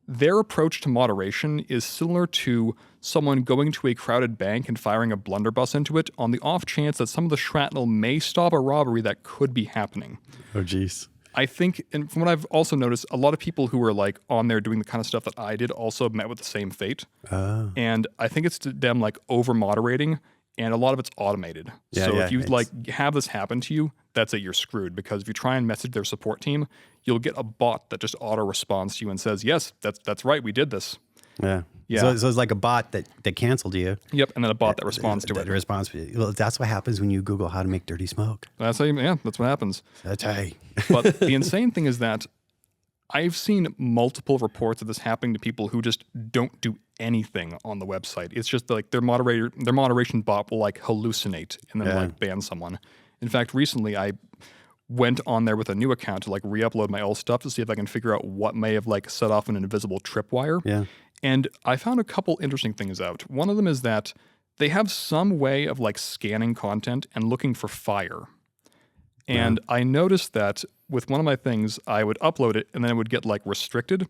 their approach to moderation is similar to someone going to a crowded bank and firing a blunderbuss into it on the off chance that some of the shrapnel may stop a robbery that could be happening. Oh, geez. I think, and from what I've also noticed, a lot of people who were like on there doing the kind of stuff that I did also met with the same fate. Oh. And I think it's them like over moderating, and a lot of it's automated. If you like have this happen to you, that's it, you're screwed. Because if you try and message their support team, you'll get a bot that just auto responds to you and says, yes, that's right, we did this. Yeah. So it's like a bot that canceled you. Yep, and then a bot that responds to it. Responds to you. Well, that's what happens when you Google how to make dirty smoke. That's how that's what happens. That's hey. But the insane thing is that I've seen multiple reports of this happening to people who just don't do anything on the website. It's just like their moderation bot will like hallucinate and then like ban someone. In fact, recently I went on there with a new account to like re-upload my old stuff to see if I can figure out what may have like set off an invisible tripwire. Yeah. And I found a couple interesting things out. One of them is that they have some way of like scanning content and looking for fire. And I noticed that with one of my things, I would upload it and then it would get like restricted,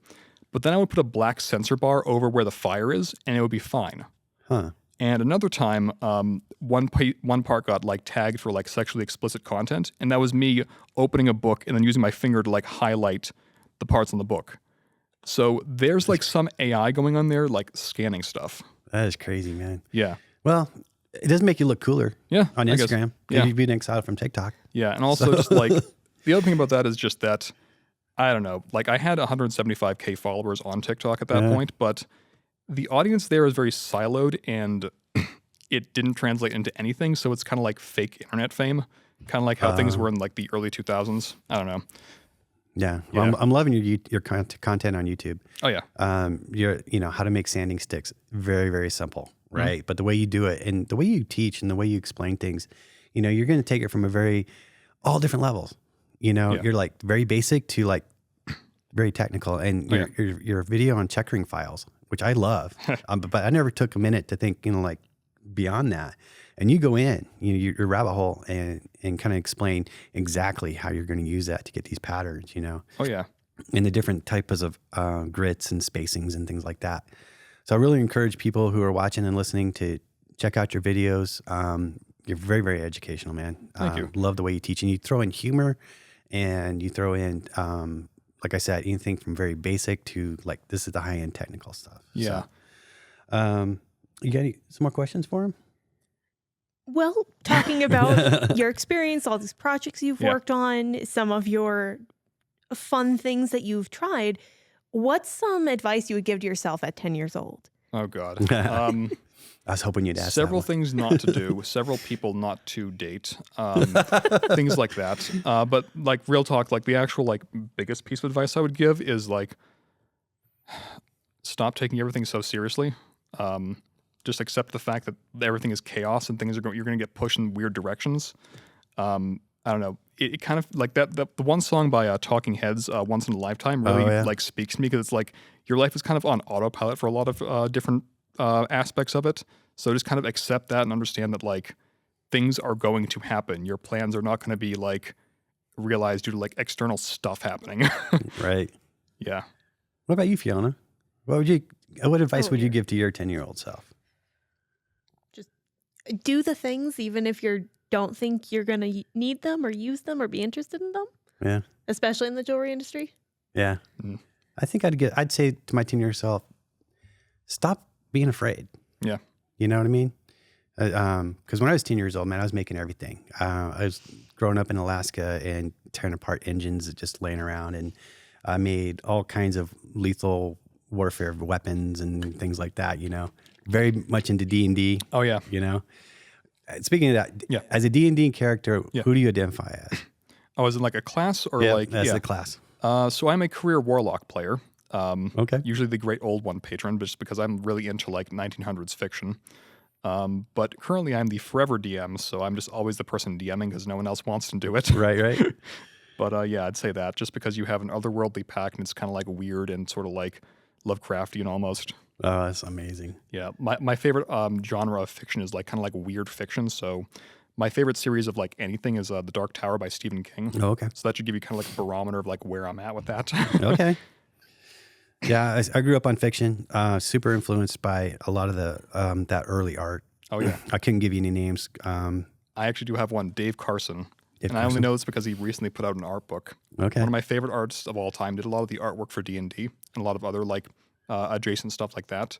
but then I would put a black censor bar over where the fire is and it would be fine. Huh. And another time, one part got like tagged for like sexually explicit content, and that was me opening a book and then using my finger to like highlight the parts on the book. So there's like some AI going on there, like scanning stuff. That is crazy, man. Yeah. Well, it does make you look cooler. Yeah. On Instagram. Yeah. You've been exiled from TikTok. Yeah. And also just like the other thing about that is just that, I don't know, like I had 175K followers on TikTok at that point, but the audience there is very siloed and it didn't translate into anything. So it's kind of like fake internet fame, kind of like how things were in like the early 2000s. I don't know. Yeah. Well, I'm loving your content on YouTube. Oh yeah. How to make sanding sticks. Very, very simple, right? Mm-hmm. But the way you do it and the way you teach and the way you explain things, you're going to take it from all different levels. You're like very basic to like very technical, and your video on checkering files, which I love, but I never took a minute to think, like beyond that. And you go in, your rabbit hole and kind of explain exactly how you're going to use that to get these patterns, Oh yeah. And the different types of grits and spacings and things like that. So I really encourage people who are watching and listening to check out your videos. You're very, very educational, man. Thank you. Love the way you teach, and you throw in humor, and you throw in, like I said, anything from very basic to like this is the high end technical stuff. Yeah. So, you got some more questions for him? Well, talking about your experience, all these projects you've worked on, some of your fun things that you've tried, what's some advice you would give to yourself at 10 years old? Oh, God. I was hoping you'd ask Several that one. things not to do, several people not to date, things like that. But like real talk, like the actual like biggest piece of advice I would give is like stop taking everything so seriously. Just accept the fact that everything is chaos and things are you're going to get pushed in weird directions. I don't know. It kind of like that. The one song by Talking Heads, "Once in a Lifetime," really like speaks to me because it's like your life is kind of on autopilot for a lot of different aspects of it. So just kind of accept that and understand that like things are going to happen. Your plans are not going to be like realized due to like external stuff happening. Right. Yeah. What about you, Fiona? What advice would you give to your 10-year-old self? Do the things even if you don't think you're going to need them or use them or be interested in them. Yeah. Especially in the jewelry industry. Yeah. I think I'd say to my 10-year-old self, stop being afraid. Yeah. You know what I mean? Because when I was 10 years old, man, I was making everything. I was growing up in Alaska and tearing apart engines just laying around. And I made all kinds of lethal warfare weapons and things like that, you know. Very much into D&D. Oh, yeah. You know? Speaking of that, Yeah. as a D&D character, who do you identify as? Oh, is it like a class or like... As the class. So I'm a career warlock player. Okay. Usually the Great Old One patron, just because I'm really into like 1900s fiction. But currently I'm the forever DM, so I'm just always the person DMing because no one else wants to do it. Right. But yeah, I'd say that just because you have an otherworldly pack and it's kind of like weird and sort of like Lovecraftian almost. Oh, that's amazing. Yeah, my favorite genre of fiction is like kind of like weird fiction. So my favorite series of like anything is The Dark Tower by Stephen King. Oh, okay. So that should give you kind of like a barometer of like where I'm at with that. Okay. Yeah, I grew up on fiction, super influenced by a lot of the that early art. Oh, yeah. I couldn't give you any names. I actually do have one, Dave Carson. I only Carson? know this because he recently put out an art book. Okay. One of my favorite artists of all time did a lot of the artwork for D&D and a lot of other like adjacent stuff like that.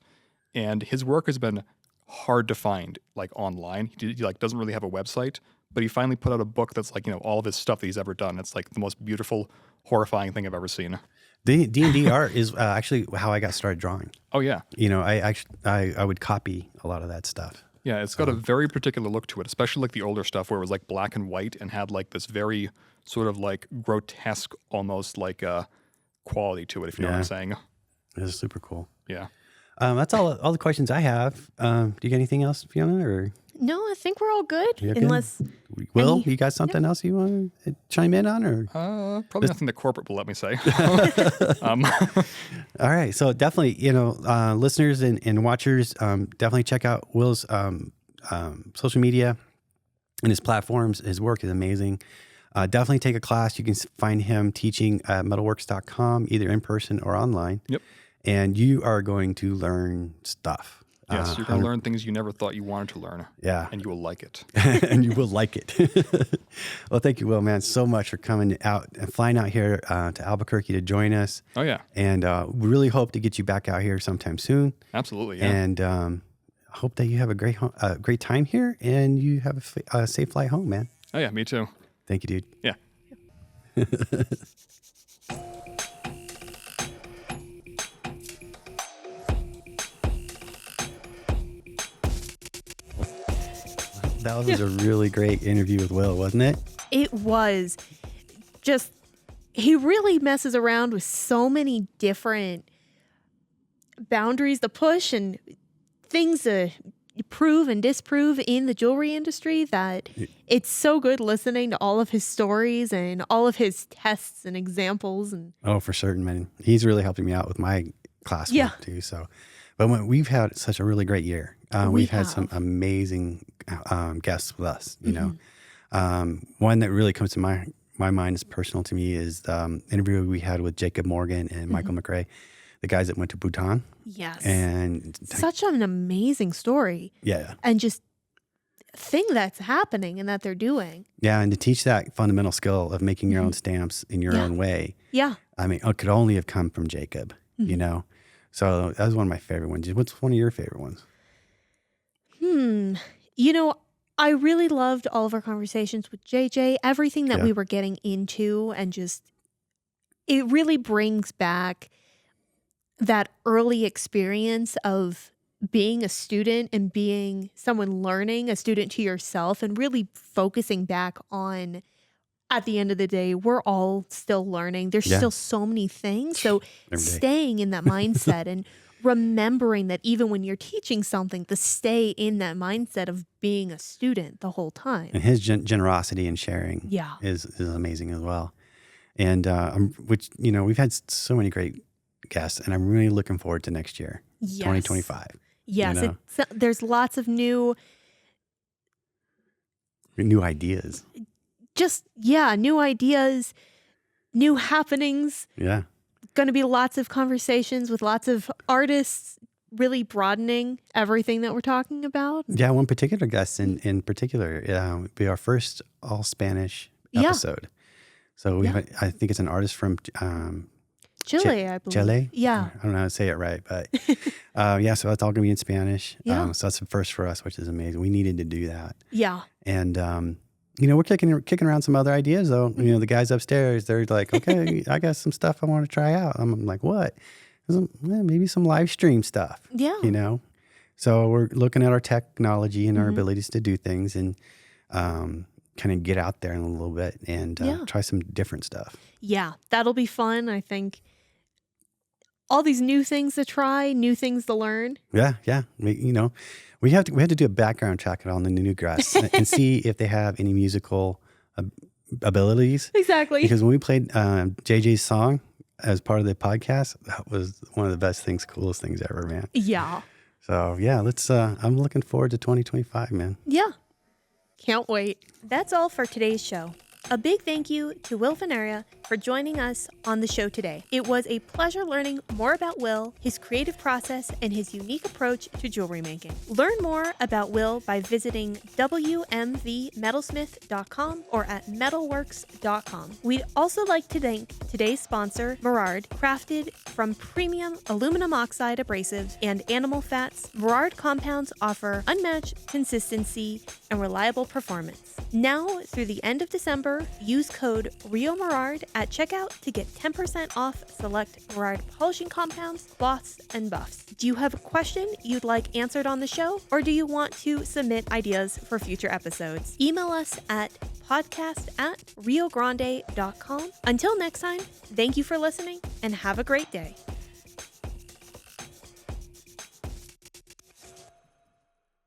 And his work has been hard to find like online. He like doesn't really have a website, but he finally put out a book that's like, you know, all of his stuff that he's ever done. It's like the most beautiful, horrifying thing I've ever seen. The D&D art is actually how I got started drawing. Oh, yeah. You know, I would copy a lot of that stuff. Yeah, it's got a very particular look to it, especially like the older stuff where it was like black and white and had like this very sort of like grotesque, almost like quality to it, if you know what I'm saying. It's super cool. Yeah. That's all the questions I have. Do you got anything else, Fiona? Or No, I think we're all good. You okay? Unless Will, you got something else you want to chime in on? Or Probably nothing that corporate will let me say. All right. So definitely, you know, listeners and watchers, definitely check out Will's social media and his platforms. His work is amazing. Definitely take a class. You can find him teaching at metalwerx.com, either in person or online. Yep. And you are going to learn stuff. Yes, you're going to learn things you never thought you wanted to learn. Yeah. And you will like it. And you will like it. Well, thank you, Will, man, so much for coming out and flying out here to Albuquerque to join us. Oh, yeah. And we really hope to get you back out here sometime soon. Absolutely, yeah. And hope that you have a great time here and you have a safe flight home, man. Oh, yeah, me too. Thank you, dude. Yeah. That was a really great interview with Will, wasn't it? it was just, he really messes around with so many different boundaries to push and things to prove and disprove in the jewelry industry that it's so good listening to all of his stories and all of his tests and examples. And oh, for certain, man. He's really helping me out with my classwork too. So, but we've had such a really great year. We've had some amazing guests with us. You know, one that really comes to my mind is personal to me is the interview we had with Jacob Morgan and Michael McRae, the guys that went to Bhutan. yes, And such an amazing story. yeah. And just thing that's happening and that they're doing. Yeah. And to teach that fundamental skill of making your own stamps in your own way. Yeah. I mean, it could only have come from Jacob, you know? So that was one of my favorite ones. What's one of your favorite ones? You know, I really loved all of our conversations with JJ, everything that we were getting into, and just, it really brings back that early experience of being a student and being someone learning, a student to yourself, and really focusing back on, at the end of the day, we're all still learning. There's Yeah. still so many things. So Every day. staying in that mindset and remembering that even when you're teaching something, to stay in that mindset of being a student the whole time. And his generosity and sharing Yeah. is amazing as well. And which, we've had so many great guests, and I'm really looking forward to next year, Yes. 2025. Yes. You know? There's lots of new ideas. New ideas, new happenings. Yeah. Going to be lots of conversations with lots of artists, really broadening everything that we're talking about. Yeah, one particular guest in particular will be our first all Spanish episode. So we have, I think it's an artist from Chile, I believe. Chile? Yeah. I don't know how to say it right, but so that's all going to be in Spanish. Yeah. So that's the first for us, which is amazing. We needed to do that. Yeah. And, we're kicking around some other ideas, though. The guys upstairs, they're like, okay, I got some stuff I want to try out. I'm like, what? Maybe some live stream stuff. Yeah. So we're looking at our technology and our abilities to do things and kind of get out there in a little bit and try some different stuff. Yeah, that'll be fun. I think all these new things to try, new things to learn. Yeah. We had to do a background check on the new guests and see if they have any musical abilities. Exactly. Because when we played JJ's song as part of the podcast, that was one of the best things, coolest things ever, man. Yeah. So let's. I'm looking forward to 2025, man. Yeah. Can't wait. That's all for today's show. A big thank you to Will Vanaria for joining us on the show today. It was a pleasure learning more about Will, his creative process, and his unique approach to jewelry making. Learn more about Will by visiting wmvmetalsmith.com or at metalwerx.com. We'd also like to thank today's sponsor, Merard. Crafted from premium aluminum oxide abrasives and animal fats, Merard compounds offer unmatched consistency and reliable performance. Now, through the end of December, use code RIOMERARD at checkout to get 10% off select Merard polishing compounds, cloths, and buffs. Do you have a question you'd like answered on the show, or do you want to submit ideas for future episodes? Email us at podcast@riogrande.com. Until next time, thank you for listening and have a great day.